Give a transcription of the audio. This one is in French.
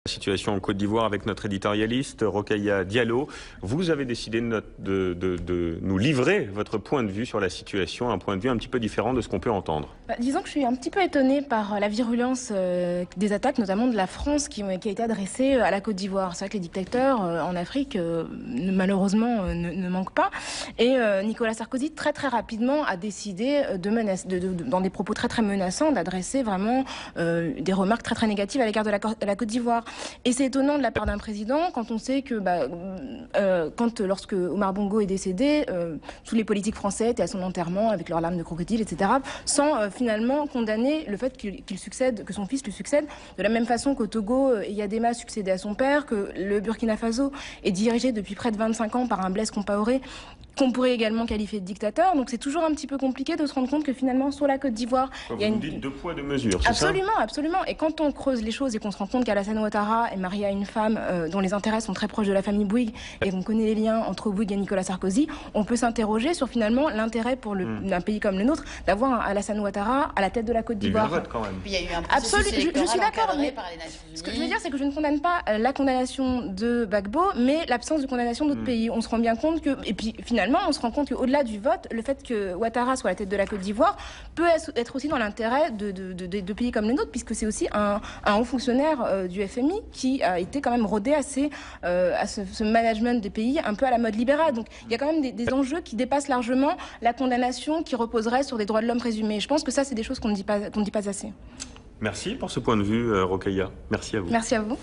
Situation en Côte d'Ivoire avec notre éditorialiste Rokhaya Diallo. Vous avez décidé de nous livrer votre point de vue sur la situation, un point de vue un petit peu différent de ce qu'on peut entendre. Disons que je suis un petit peu étonnée par la virulence des attaques, notamment de la France, qui a été adressée à la Côte d'Ivoire. C'est vrai que les dictateurs en Afrique, malheureusement, ne manquent pas. Et Nicolas Sarkozy, très rapidement, a décidé, dans des propos très menaçants, d'adresser vraiment des remarques très négatives à l'égard de la Côte d'Ivoire. Et c'est étonnant de la part d'un président quand on sait que lorsque Omar Bongo est décédé, tous les politiques français étaient à son enterrement avec leurs larmes de crocodile, etc., sans finalement condamner le fait que son fils lui succède, de la même façon qu'au Togo, Eyadema succédait à son père, que le Burkina Faso est dirigé depuis près de 25 ans par un Blaise Compaoré, qu'on pourrait également qualifier de dictateur. Donc c'est toujours un petit peu compliqué de se rendre compte que finalement sur la Côte d'Ivoire, il y a dites deux poids deux mesures, c'est ça ? Absolument. Et quand on creuse les choses et qu'on se rend compte qu'Alassane Ouattara est marié à une femme dont les intérêts sont très proches de la famille Bouygues et qu'on connaît les liens entre Bouygues et Nicolas Sarkozy, on peut s'interroger sur finalement l'intérêt pour un pays comme le nôtre d'avoir un Alassane Ouattara à la tête de la Côte d'Ivoire. Il y a eu un processus je suis d'accord, encadré par les Nations Unies. Ce que je veux dire, c'est que je ne condamne pas la condamnation de Gbagbo, mais l'absence de condamnation d'autres pays. On se rend bien compte que, et puis finalement, on se rend compte qu'au-delà du vote, le fait que Ouattara soit à la tête de la Côte d'Ivoire peut être aussi dans l'intérêt de pays comme le nôtre, puisque c'est aussi un haut fonctionnaire du FMI qui a été quand même rodé à ce management des pays un peu à la mode libérale. Donc il y a quand même des enjeux qui dépassent largement la condamnation qui reposerait sur des droits de l'homme présumés. Je pense que ça, c'est des choses qu'on ne dit pas assez. Merci pour ce point de vue, Rokhaya. Merci à vous. Merci à vous.